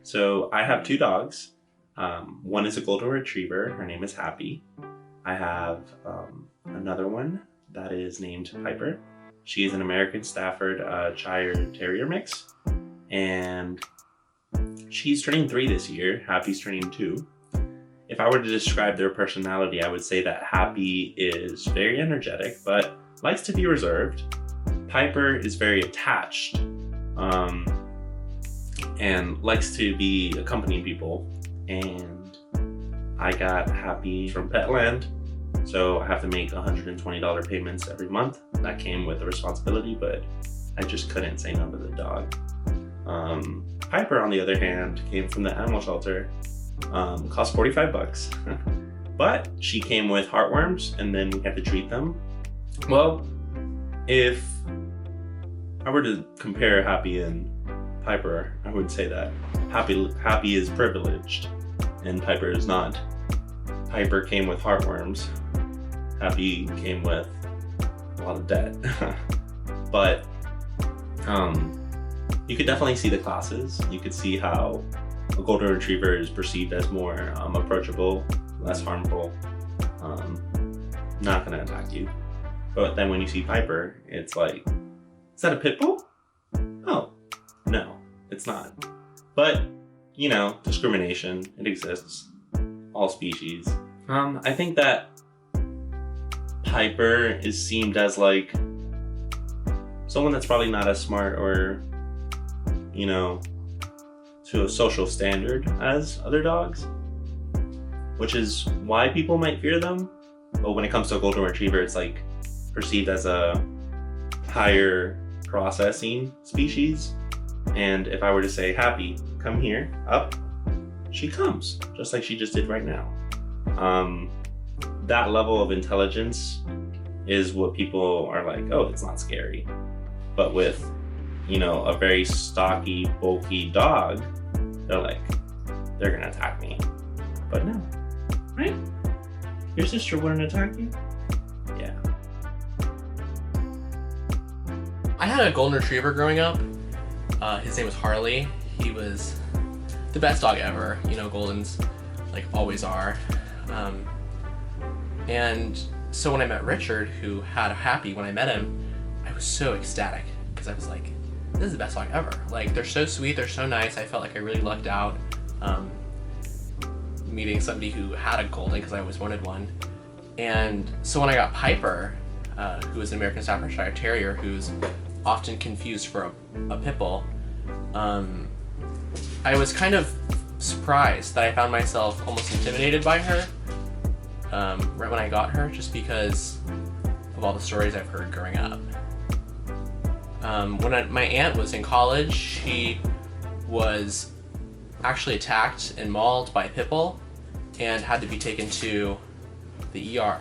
So I have two dogs. One is a golden retriever. Her name is Happy. I have another one that is named Piper. She is an American Stafford Shire Terrier mix, and she's turning 3 this year. Happy's turning 2. If I were to describe their personality, I would say that Happy is very energetic, but likes to be reserved. Piper is very attached, and likes to be accompanying people. And I got Happy from Petland, so I have to make $120 payments every month. That came with the responsibility, but I just couldn't say no to the dog. Piper, on the other hand, came from the animal shelter. Cost $45, but she came with heartworms, and then we had to treat them. Well, if I were to compare Happy and Piper, I would say that Happy is privileged and Piper is not. Piper came with heartworms. Happy came with a lot of debt. But you could definitely see the classes. You could see how a golden retriever is perceived as more approachable, less harmful, not gonna attack you. But then when you see Piper, it's like, is that a pit bull? Oh, no, it's not. But, you know, discrimination, it exists. All species. I think that Piper is seen as like someone that's probably not as smart or, you know, to a social standard as other dogs, which is why people might fear them. But when it comes to a golden retriever, it's like perceived as a higher processing species. And if I were to say, Happy, come here, up, she comes, just like she just did right now. That level of intelligence is what people are like, oh, it's not scary. But with, you know, a very stocky, bulky dog, they're like, they're gonna attack me. But no, right? Your sister wouldn't attack you? Yeah. I had a golden retriever growing up. His name was Harley. He was the best dog ever. You know, Goldens like always are. And so when I met Richard, who had a Happy, when I met him, I was so ecstatic because I was like, this is the best dog ever. Like, they're so sweet, they're so nice. I felt like I really lucked out meeting somebody who had a golden because I always wanted one. And so when I got Piper, who is an American Staffordshire Terrier, who's often confused for a pit bull, I was kind of surprised that I found myself almost intimidated by her right when I got her, just because of all the stories I've heard growing up. When my aunt was in college, she was actually attacked and mauled by a pit bull and had to be taken to the ER.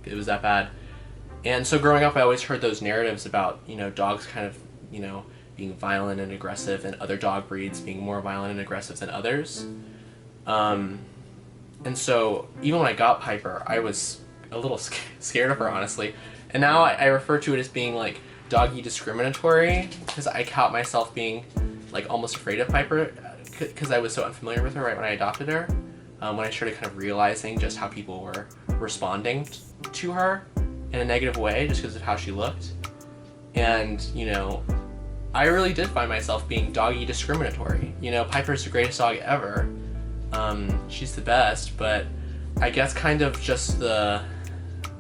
It was that bad. And so growing up, I always heard those narratives about, you know, dogs kind of, you know, being violent and aggressive, and other dog breeds being more violent and aggressive than others. And so even when I got Piper, I was a little scared of her, honestly. And now I refer to it as being like doggy discriminatory, because I caught myself being like almost afraid of Piper because I was so unfamiliar with her right when I adopted her. When I started kind of realizing just how people were responding to her in a negative way just because of how she looked. And, you know, I really did find myself being doggy discriminatory. You know, Piper's the greatest dog ever. She's the best, but I guess kind of just the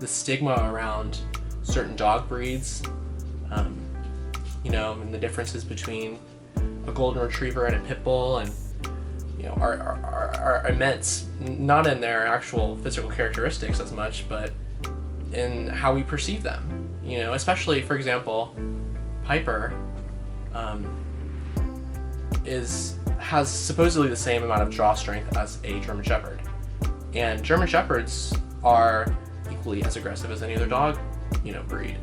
stigma around certain dog breeds, you know, and the differences between a golden retriever and a pit bull, and, you know, are immense, not in their actual physical characteristics as much, but in how we perceive them. You know, especially, for example, Piper has supposedly the same amount of jaw strength as a German Shepherd. And German Shepherds are equally as aggressive as any other dog, you know, breed.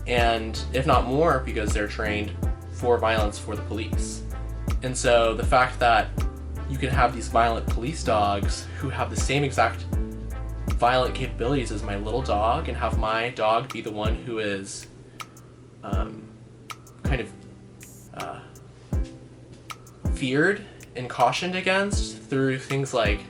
And if not more, because they're trained for violence for the police. And so the fact that you can have these violent police dogs who have the same exact violent capabilities as my little dog, and have my dog be the one who is kind of feared and cautioned against through things like,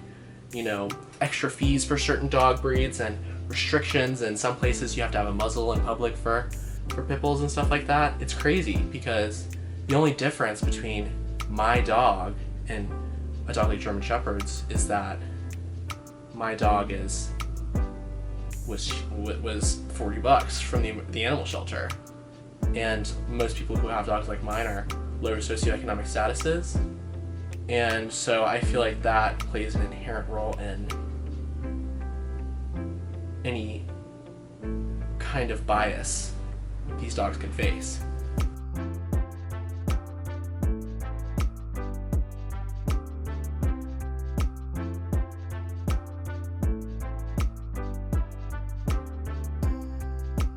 extra fees for certain dog breeds and restrictions. In some places you have to have a muzzle in public for pit bulls and stuff like that. It's crazy because the only difference between my dog and a dog like German Shepherds is that my dog was $40 from the animal shelter, and most people who have dogs like mine are lower socioeconomic statuses, and so I feel like that plays an inherent role in any kind of bias these dogs can face.